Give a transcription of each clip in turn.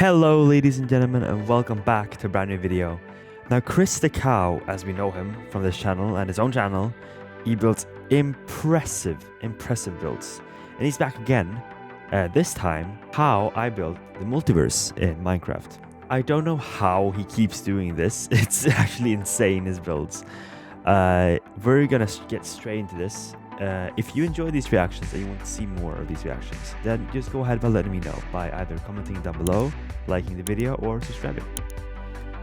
Hello ladies and gentlemen, and welcome back to a brand new video. Now Chris the Cow, as we know him from this channel and his own channel, he builds impressive builds. And he's back again, this time how I built the multiverse in Minecraft. I don't know how he keeps doing this. It's actually insane, his builds. We're gonna get straight into this. If you enjoy these reactions and you want to see more of these reactions, then just go ahead by letting me know by either commenting down below, liking the video, or subscribing.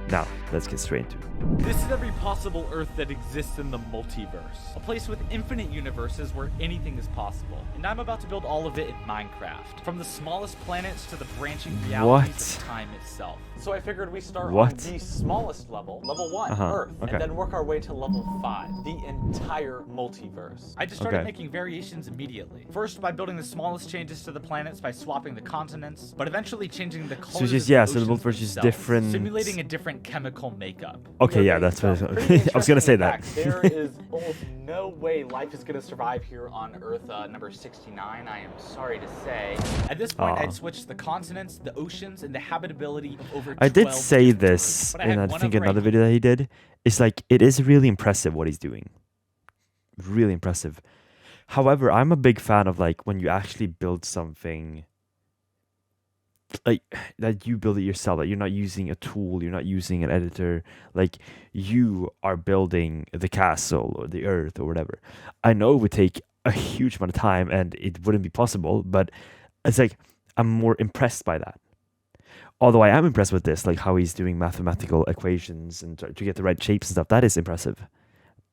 Now, let's get straight into it. This is every possible Earth that exists in the multiverse. A place with infinite universes where anything is possible. And I'm about to build all of it in Minecraft. From the smallest planets to the branching realities of time itself. So I figured we start on the smallest level, level 1, Earth, and then work our way to level 5, the entire multiverse. I just started making variations immediately. First by building the smallest changes to the planets by swapping the continents, but eventually changing the colors of the oceans so the multiverse is different. Simulating a different chemical makeup. Okay, yeah, that's what I was gonna say that. There is almost no way life is gonna survive here on Earth number 69, I am sorry to say. At this point, I'd switched the continents, the oceans, and the habitability of over 12 I did say this in I think another video that he did. It's like, it is really impressive what he's doing. Really impressive. However, I'm a big fan of like when you actually build something like that, you build it yourself, that you're not using a tool, you're not using an editor, like you are building the castle or the earth or whatever. I know it would take a huge amount of time and it wouldn't be possible, but it's like I'm more impressed by that. Although I am impressed with this, like how he's doing mathematical equations and to get the right shapes and stuff, that is impressive.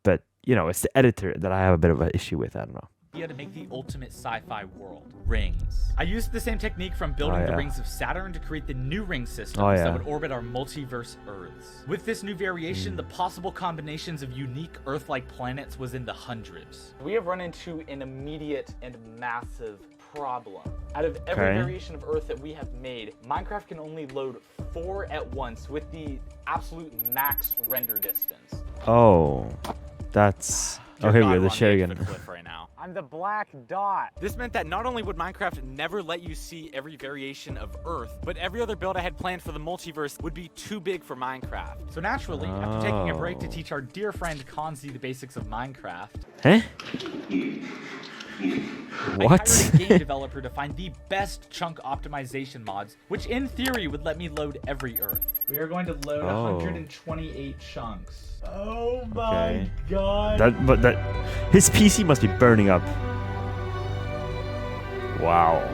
But you know, it's the editor that I have a bit of an issue with. I don't know. To make the ultimate sci-fi world, rings. I used the same technique from building the rings of Saturn to create the new ring systems that would orbit our multiverse Earths. With this new variation, the possible combinations of unique Earth-like planets was in the hundreds. We have run into an immediate and massive problem. Out of every variation of Earth that we have made, Minecraft can only load 4 at once with the absolute max render distance. Oh, that's... Oh, here we go, the share again. Right now. I'm the black dot. This meant that not only would Minecraft never let you see every variation of Earth, but every other build I had planned for the multiverse would be too big for Minecraft. So naturally, after taking a break to teach our dear friend Kanzi the basics of Minecraft, what? I hired a game developer to find the best chunk optimization mods, which in theory would let me load every Earth. We are going to load 128 chunks. Oh my god. His PC must be burning up. Wow.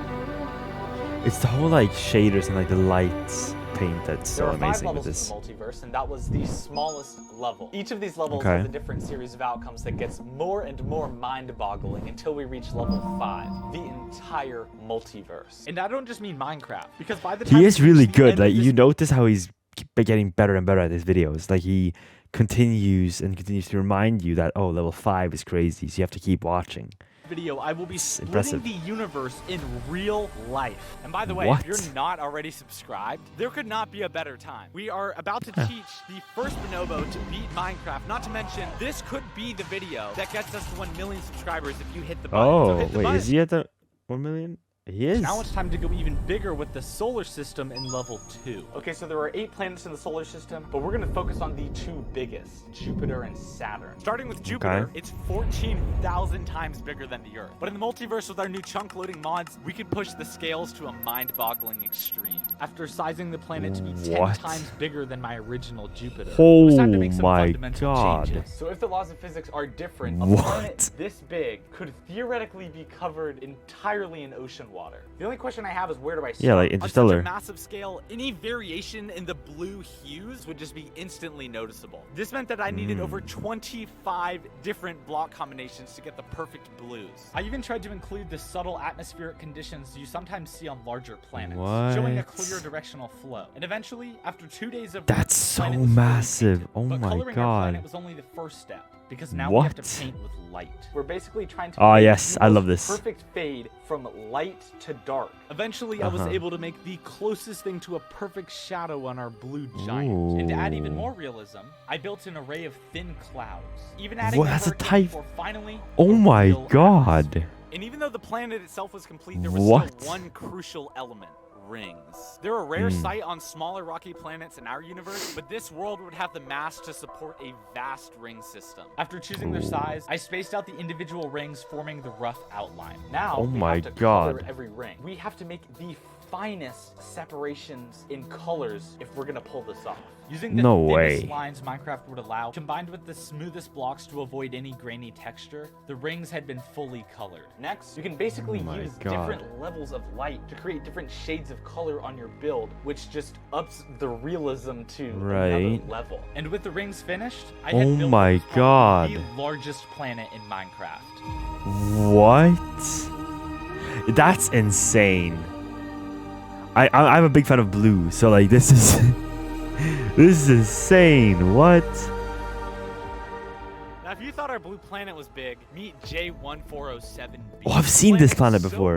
It's the whole like shaders and like the lights paint that's so amazing with this. There are 5 levels in the multiverse, and that was the smallest level. Each of these levels has a different series of outcomes that gets more and more mind-boggling until we reach level 5, the entire multiverse. And I don't just mean Minecraft, because by the time he is really good. Like you notice how he's getting better and better at his videos. Like he continues to remind you that, oh, level 5 is crazy, so you have to keep watching. Video, I will be splitting the universe in real life. And by the way, if you're not already subscribed, there could not be a better time. We are about to teach the first bonobo to beat Minecraft. Not to mention, this could be the video that gets us to 1 million subscribers if you hit the button. Oh, so wait, is he at the 1 million? He is. Now it's time to go even bigger with the solar system in level 2. Okay, so there are 8 planets in the solar system, but we're going to focus on the 2 biggest, Jupiter and Saturn. Starting with Jupiter, it's 14,000 times bigger than the Earth. But in the multiverse with our new chunk loading mods, we can push the scales to a mind-boggling extreme. After sizing the planet to be 10 times bigger than my original Jupiter, oh it was time to make some my fundamental god. changes. So if the laws of physics are different, a planet this big could theoretically be covered entirely in ocean water. The only question I have is, where do I start? Yeah, like Interstellar. On such a massive scale, any variation in the blue hues would just be instantly noticeable. This meant that I needed over 25 different block combinations to get the perfect blues. I even tried to include the subtle atmospheric conditions you sometimes see on larger planets, showing a clear directional flow. And eventually, after 2 days of that's so massive. Oh my coloring god. Our planet was only the first step, because now we have to paint with light. We're basically trying to yes, I love this. Perfect fade from light to dark. Eventually, I was able to make the closest thing to a perfect shadow on our blue giant. And to add even more realism, I built an array of thin clouds. Even adding that's a type. Finally, oh my god. And even though the planet itself was complete, there was still one crucial element. rings. They're a rare sight on smaller rocky planets in our universe, but this world would have the mass to support a vast ring system. After choosing their size, I spaced out the individual rings, forming the rough outline. Now, Oh we my have to God. color every ring. We have to make the finest separations in colors if we're gonna pull this off. Using the No thinnest way. lines Minecraft would allow, combined with the smoothest blocks to avoid any grainy texture, the rings had been fully colored. Next, you can basically Oh my use God. different levels of light to create different shades of color on your build, which just ups the realism to another Right. level. And with the rings finished, I Oh had built my probably God. the largest planet in Minecraft. What? That's insane. I'm a big fan of blue, so like this is this is insane. What? Now, if you thought our blue planet was big, meet J1407b. Oh, I've seen this planet before.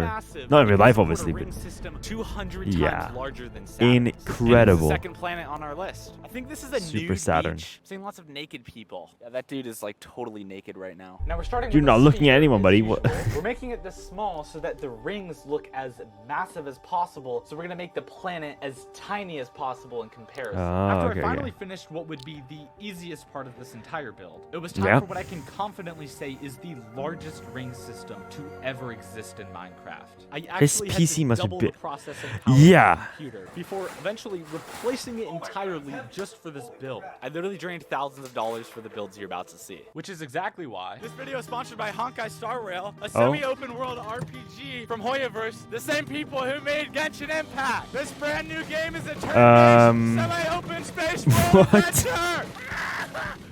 Not in real life, obviously, but but 200 yeah. times larger than Saturn. Incredible. It's the second planet on our list. I think this is a Super nude Saturn. beach. I'm seeing lots of naked people. Yeah, that dude is like totally naked right now. Now we're starting. You're with not a looking at sphere, anyone, as buddy. usual. What? We're making it this small so that the rings look as massive as possible. So we're gonna make the planet as tiny as possible in comparison. After okay, I finally okay. finished what would be the easiest part of this entire build, it was time Yeah. for what I can confidently say is the largest ring system to ever exist in Minecraft. I His actually had PC to must be double big. the processing power Yeah. of the computer before eventually replacing it entirely just for this build. I literally drained thousands of dollars for the builds you're about to see, which is exactly why this video is sponsored by Honkai Star Rail, a semi-open world RPG from Hoyoverse, the same people who made Genshin Impact. This brand new game is a turn-based semi-open space world what? adventure.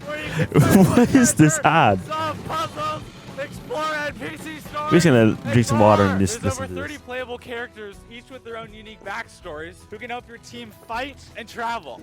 Where you can What is this ad? solve puzzles, explore NPC stories. We're just gonna drink some water and just There's listen over to 30 this. playable characters, each with their own unique backstories, who can help your team fight and travel.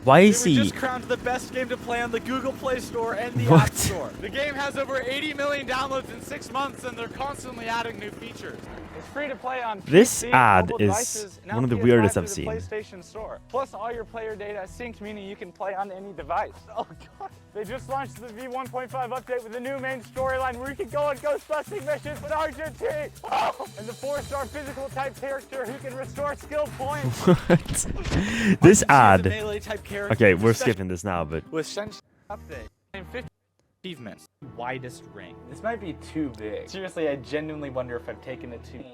Why They is were he? just crowned the best game to play on the Google Play Store and the What? App Store. The game has over 80 million downloads in 6 months, and they're constantly adding new features. It's free to play on This PC, ad mobile is devices, and one of the PS5 weirdest through I've the seen. PlayStation Store. Plus, all your player data is synced, meaning you can play on any device. Oh god! They just launched the V1.5 update with a new main storyline where you can go on ghostbusting missions with RGT. Oh! And the 4-star physical type character who can restore skill points. What? This ad. Melee type character Okay, with we're special skipping this now, but with Shen's update and 50 achievements. Widest ring. This might be too big. Seriously, I genuinely wonder if I've taken it too.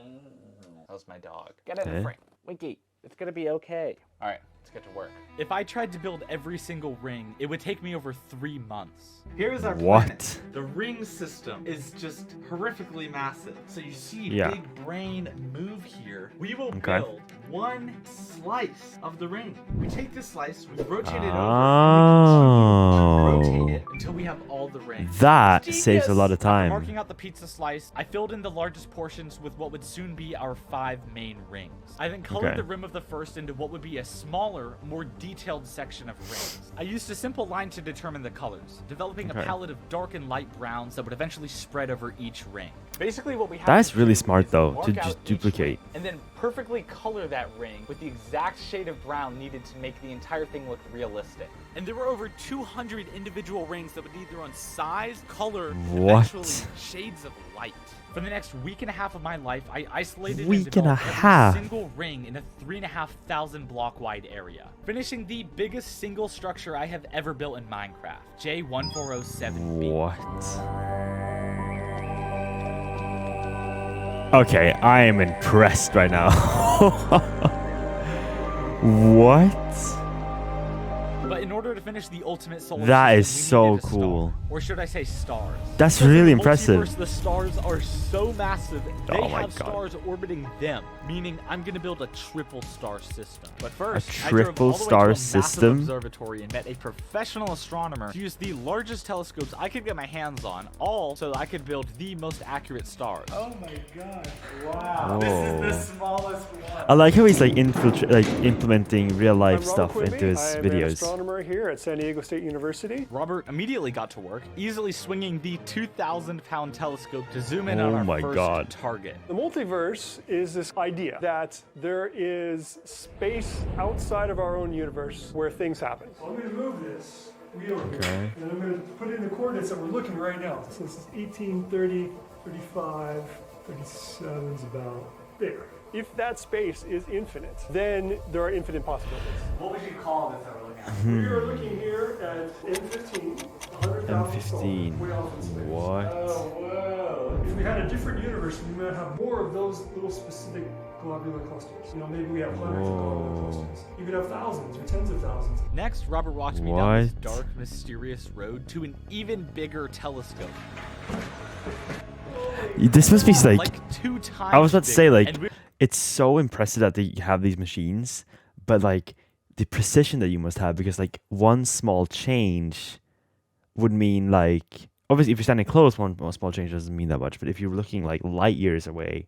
That was my dog. Get in the frame. Wiki. It's gonna be okay. All right, let's get to work. If I tried to build every single ring, it would take me over 3 months. Here's our What? planet. The ring system is just horrifically massive. So you see Yeah. big brain move here. We will Okay. build one slice of the ring. We take this slice, we rotate it over, Oh. and we continue to rotate it until we have all the rings. That Genius! saves a lot of After time. marking out the pizza slice, I filled in the largest portions with what would soon be our 5 main rings. I then colored Okay. the rim of the first into what would be a smaller, more detailed section of rings. I used a simple line to determine the colors, developing a Okay. palette of dark and light browns that would eventually spread over each ring. Basically what we have That's to really do smart is though, mark to out just each duplicate. ring and then perfectly color that ring with the exact shade of brown needed to make the entire thing look realistic. And there were over 200 individual rings that would need their own size, color, and What? eventually shades of light. For the next week and a half of my life, I isolated Week and and a developed half? every single ring in a 3,500 block wide area, finishing the biggest single structure I have ever built in Minecraft, J1407b. What? Okay, I am impressed right now. What? But in order to finish the ultimate solar That is system, we so needed a star. cool. Or should I say stars? That's Because in really the impressive. multiverse, the stars are so massive, they Oh my have God. stars orbiting them, meaning I'm going to build a triple star system. But first, I triple drove all the way star to a massive system? observatory and met a professional astronomer to use the largest telescopes I could get my hands on, all so that I could build the most accurate stars. Oh my god. Wow. Oh. This is the smallest one. I like how he's like implementing real life I'm stuff Ronald into his Quimby. I'm an videos. astronomer here at San Diego State University. Robert immediately got to work, easily swinging the 2,000-pound telescope to zoom in Oh on our my first God. target. The multiverse is this idea that there is space outside of our own universe where things happen. So I'm going to move this wheel here, Okay. and I'm going to put in the coordinates that we're looking right now. So this is 18, 30, 35, 37 is about there. If that space is infinite, then there are infinite possibilities. What would you call this that we're looking at? We are looking here at M15, 100,000 M15. way off in space. What? Oh, whoa. If we had a different universe, we might have more of those little specific globular clusters. You know, maybe we have hundreds of globular clusters. You could have thousands or tens of thousands. Next, Robert walked me down this What? dark, mysterious road to an even bigger telescope. This must be like, Like 2 times I was about to say, bigger. like, And it's so impressive that they have these machines, but like the precision that you must have, because like one small change would mean like, obviously if you're standing close, one small change doesn't mean that much, but if you're looking like light years away,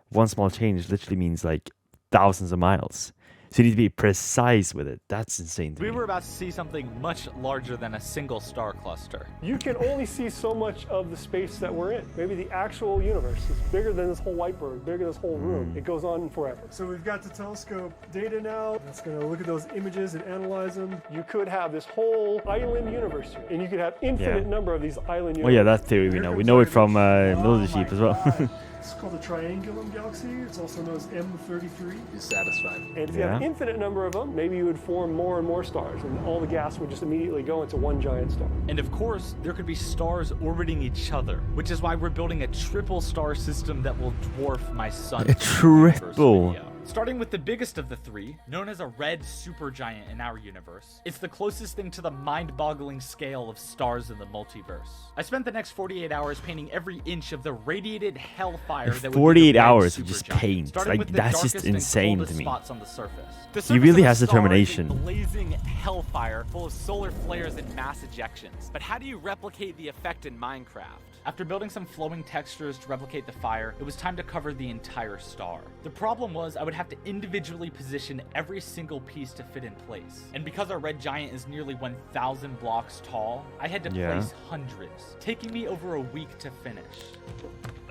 one small change literally means like thousands of miles. So you need to be precise with it. That's insane to we me. were about to see something much larger than a single star cluster. You can only see so much of the space that we're in. Maybe the actual universe is bigger than this whole whiteboard, bigger than this whole room. It goes on forever. So we've got the telescope data now. It's going to look at those images and analyze them. You could have this whole island universe here, and you could have infinite number of these island universes. Oh yeah, that theory we know. We know it from Military Sheep as well. gosh. It's called a triangulum galaxy. It's also known as M33. He's satisfied. And if you have an infinite number of them, maybe you would form more and more stars, and all the gas would just immediately go into one giant star. And of course, there could be stars orbiting each other, which is why we're building a triple star system that will dwarf my sun. A triple. Starting with the biggest of the 3, known as a red supergiant in our universe, it's the closest thing to the mind-boggling scale of stars in the multiverse. I spent the next 48 hours painting every inch of the radiated hellfire that would be the 48 red hours of just supergiant, paint. starting Like, with the that's just darkest and insane to coldest me. spots on the surface. The He surface really of a has star is a determination. blazing hellfire full of solar flares and mass ejections. But how do you replicate the effect in Minecraft? After building some flowing textures to replicate the fire, it was time to cover the entire star. The problem was I would have to individually position every single piece to fit in place. And because our red giant is nearly 1,000 blocks tall, I had to place hundreds, taking me over a week to finish.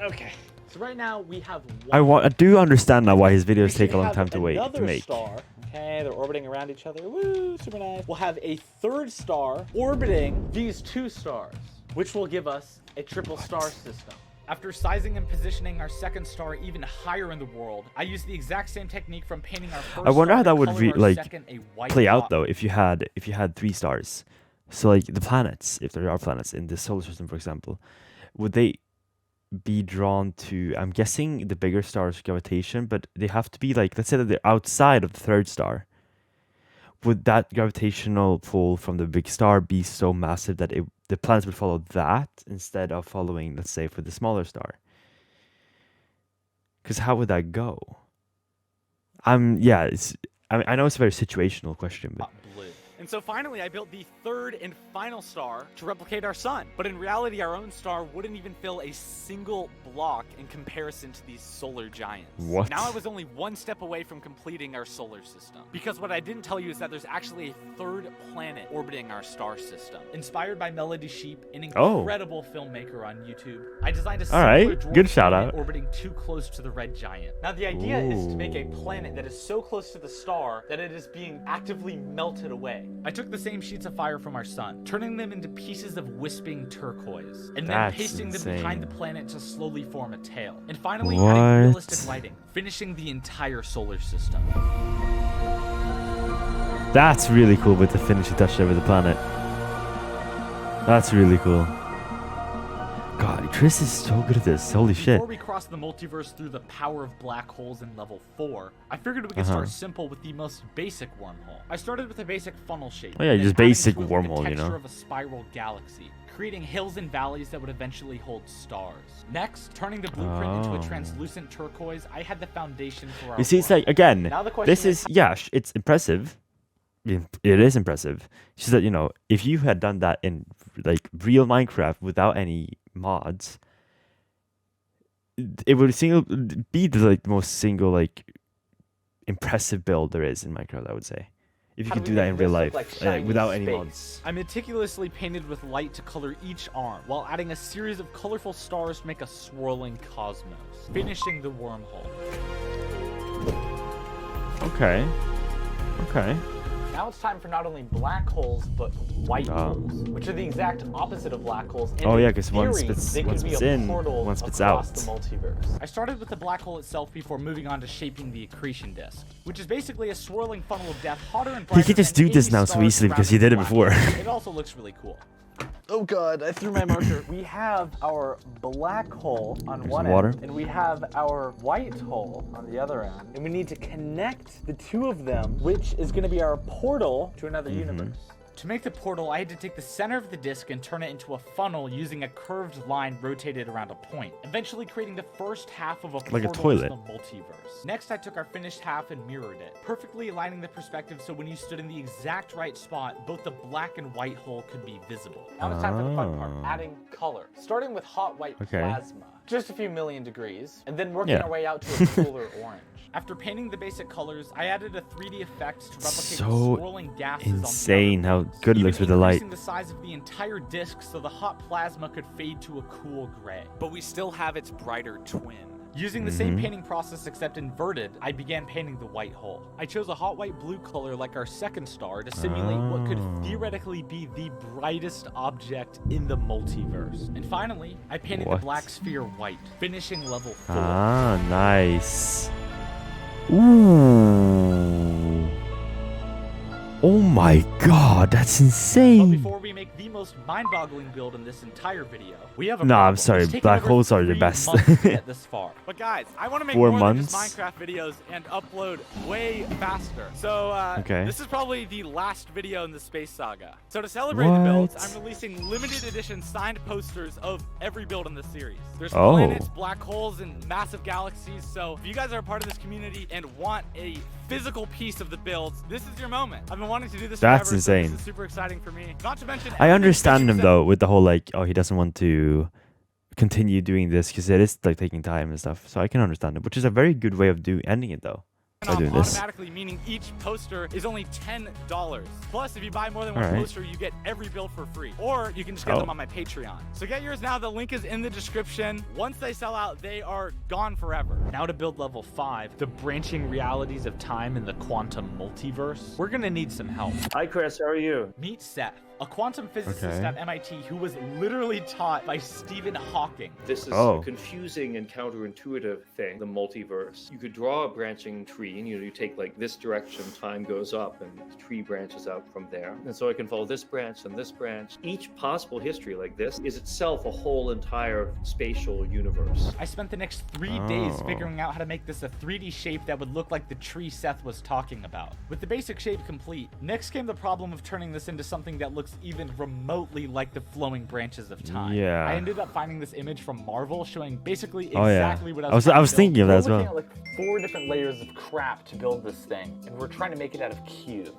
Okay. So right now we have one. I do understand now why his videos take a long time to make. Star. Okay, they're orbiting around each other. Woo, super nice. We'll have a third star orbiting these 2 stars, which will give us a triple star system. After sizing and positioning our second star even higher in the world, I used the exact same technique from painting our first I wonder star how to that would color our like second a white play out dot. though if you had 3 stars. So like the planets, if there are planets in the solar system, for example, would they be drawn to, I'm guessing, the bigger star's gravitation, but they have to be like, let's say that they're outside of the third star. Would that gravitational pull from the big star be so massive that the planets would follow that instead of following, let's say, for the smaller star? Because how would that go? I know it's a very situational question, but Blue. And so finally, I built the third and final star to replicate our sun. But in reality, our own star wouldn't even fill a single block in comparison to these solar giants. What? Now I was only one step away from completing our solar system. Because what I didn't tell you is that there's actually a third planet orbiting our star system. Inspired by Melody Sheep, an incredible filmmaker on YouTube, I designed a similar dwarf good shout planet out. orbiting too close to the red giant. Now the idea is to make a planet that is so close to the star that it is being actively melted away. I took the same sheets of fire from our sun, turning them into pieces of wisping turquoise, and then That's pasting them insane. behind the planet to slowly form a tail. And finally, adding realistic lighting, finishing the entire solar system. that's really cool with the finishing touch there with the planet. That's really cool. God, Chris is so good at this. Holy shit. Before we cross the multiverse through the power of black holes in level 4, I figured we could start simple with the most basic wormhole. I started with a basic funnel shape. Oh yeah, and then just adding basic to it wormhole, the you texture know. of a spiral galaxy, creating hills and valleys that would eventually hold stars. Next, turning the blueprint into a translucent turquoise, I had the foundation for our You see, it's wormhole. like, again, Now the question this is, it's impressive. It is impressive. It's just that, you know, if you had done that in, like, real Minecraft without any mods, it would be the, like, most impressive build there is in Minecraft, I would say. If you could do that in real life, without any mods. I meticulously painted with light to color each arm, while adding a series of colorful stars to make a swirling cosmos, finishing the wormhole. Okay. Now it's time for not only black holes, but white holes, which are the exact opposite of black holes. And Oh yeah, in because one theory, spits they could be a in, portal one spits across out. the multiverse. I started with the black hole itself before moving on to shaping the accretion disk, which is basically a swirling funnel of death, hotter and brighter. He can just do this now so easily because he did it before. It also looks really cool. Oh god, I threw my marker. We have our black hole on one some water. end, and we have our white hole on the other end. And we need to connect the two of them, which is going to be our portal to another universe. To make the portal, I had to take the center of the disc and turn it into a funnel using a curved line rotated around a point, eventually creating the first half of a Like a portal toilet. to the multiverse. Next, I took our finished half and mirrored it, perfectly aligning the perspective so when you stood in the exact right spot, both the black and white hole could be visible. Now it's time for the fun part, adding color. Starting with hot white plasma, just a few million degrees, and then working our way out to a cooler orange. After painting the basic colors, I added a 3D effect to replicate the swirling gases insane on the how good it looks with the light. increasing the size of the entire disc so the hot plasma could fade to a cool gray. But we still have its brighter twin. Using the same painting process except inverted, I began painting the white hole. I chose a hot white blue color like our second star to simulate what could theoretically be the brightest object in the multiverse. And finally, I painted the black sphere white, finishing level 4. Ah, nice. Ooh. Oh my god, that's But insane. before we make the most mind-boggling build in this entire video, we have a Nah, I'm problem. sorry, It's taken black over holes are the 3 best. months to get this far. But guys, I want to make 4 more than just months? Minecraft videos and upload way faster. So this is probably the last video in the Space Saga. So to celebrate the builds, I'm releasing limited edition signed posters of every build in the series. There's planets, black holes, and massive galaxies. So if you guys are a part of this community and want a physical piece of the builds, this is your moment. I've been wanting to do this That's forever, insane. So this is super exciting for me. Not to mention, I understand him though with the whole like, oh, he doesn't want to continue doing this because it is like taking time and stuff. So I can understand it, which is a very good way of ending it though. By doing this. Automatically, meaning each poster is only $10. Plus, if you buy more than one poster, you get every build for free. Or you can just get them on my Patreon. So get yours now. The link is in the description. Once they sell out, they are gone forever. Now to build level 5, the branching realities of time in the quantum multiverse, we're gonna need some help. Hi Chris, how are you? Meet Seth, a quantum physicist at MIT who was literally taught by Stephen Hawking. This is a confusing and counterintuitive thing, the multiverse. You could draw a branching tree, and you take like this direction, time goes up, and the tree branches out from there. And so I can follow this branch and this branch. Each possible history like this is itself a whole entire spatial universe. I spent the next 3 days figuring out how to make this a 3D shape that would look like the tree Seth was talking about. With the basic shape complete, next came the problem of turning this into something that looks even remotely like the flowing branches of time. Yeah. I ended up finding this image from Marvel showing basically exactly what I was I was thinking of that as well. We're looking at like 4 different layers of crap to build this thing, and we're trying to make it out of cubes.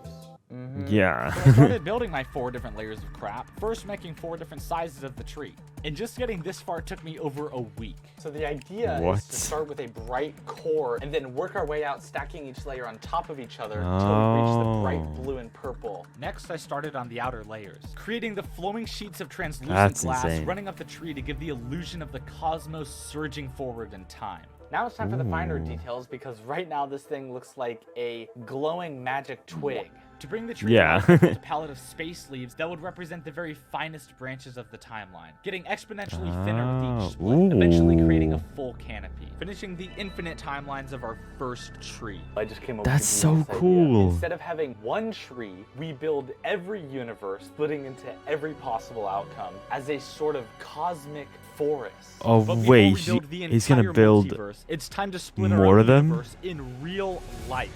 Yeah. So I started building my 4 different layers of crap, first making 4 different sizes of the tree. And just getting this far took me over a week. So the idea is to start with a bright core and then work our way out, stacking each layer on top of each other until we reach the bright blue and purple. Next, I started on the outer layers, creating the flowing sheets of translucent glass running up the tree to give the illusion of the cosmos surging forward in time. Now it's time for the finer details because right now this thing looks like a glowing magic twig. To bring the tree down, I built a palette of space leaves that would represent the very finest branches of the timeline, getting exponentially thinner with each split, eventually creating a full canopy, finishing the infinite timelines of our first tree. I just came up with so cool. idea. Instead of having one tree, we build every universe, splitting into every possible outcome as a sort of cosmic forest. Oh wait, he's gonna build it's time to split more of them universe in real life.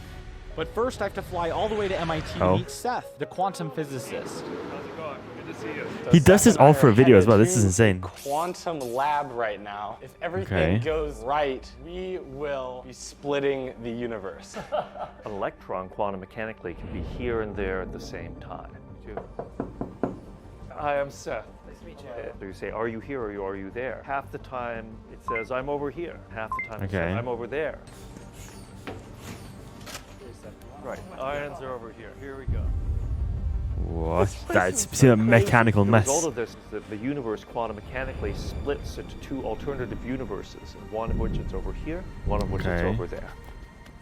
But first, I have to fly all the way to MIT to meet Seth, the quantum physicist. How's it going? Good to see you. He does this all for a video as well. This is insane. Quantum lab right now. If everything goes right, we will be splitting the universe. An electron quantum mechanically can be here and there at the same time. Hi, I'm Seth. Nice to meet you. So you say, are you here or are you there? Half the time it says, I'm over here. Half the time it says, I'm over there. Right, ions are over here. Here we go. What? That's a mechanical mess. The result of this is that the universe quantum mechanically splits into 2 alternative universes, one of which is over here, one of which is over there.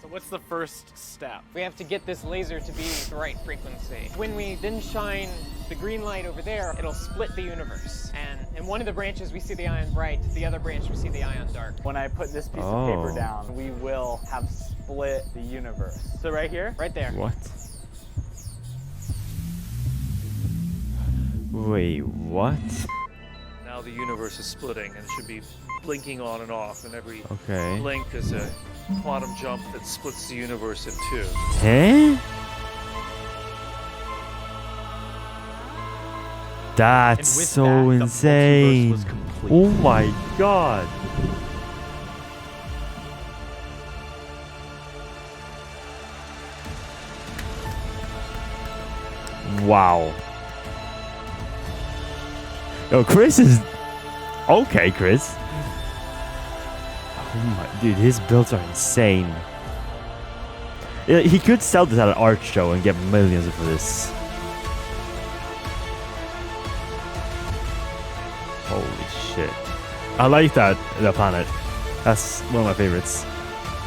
So what's the first step? We have to get this laser to be the right frequency. When we then shine the green light over there, it'll split the universe. And in one of the branches we see the ion bright, the other branch we see the ion dark. When I put this piece of paper down, we will have split the universe. So right here? Right there. What? Wait, what? Now the universe is splitting and should be blinking on and off, and every Okay. blink is a quantum jump that splits the universe in two. Huh? That's And with so that, the multiverse insane. was complete. Oh my god. Wow. Yo, Chris is okay, Chris. Oh my, dude, his builds are insane. Yeah, he could sell this at an art show and get millions for this. Holy shit. I like that, the planet. That's one of my favorites.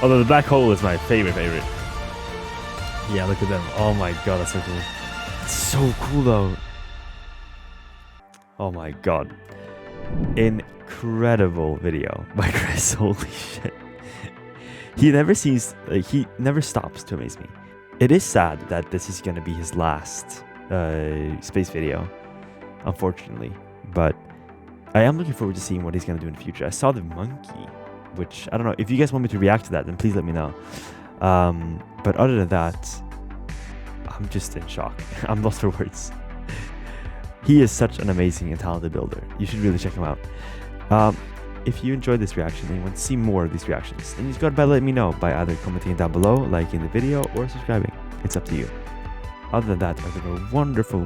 Although the black hole is my favorite. Yeah, look at them. Oh my god, that's so cool. It's so cool though. Oh my god. Incredible video by Chris. Holy shit. He never seems like he never stops to amaze me. It is sad that this is gonna be his last space video, unfortunately. But I am looking forward to seeing what he's gonna do in the future. I saw the monkey, which I don't know. If you guys want me to react to that, then please let me know. But other than that, I'm just in shock. I'm lost for words. He is such an amazing and talented builder. You should really check him out. If you enjoyed this reaction and you want to see more of these reactions, then you just gotta let me know by either commenting it down below, liking the video, or subscribing. It's up to you. Other than that, I hope you have a wonderful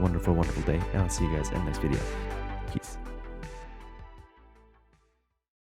day, and I'll see you guys in the next video. Peace.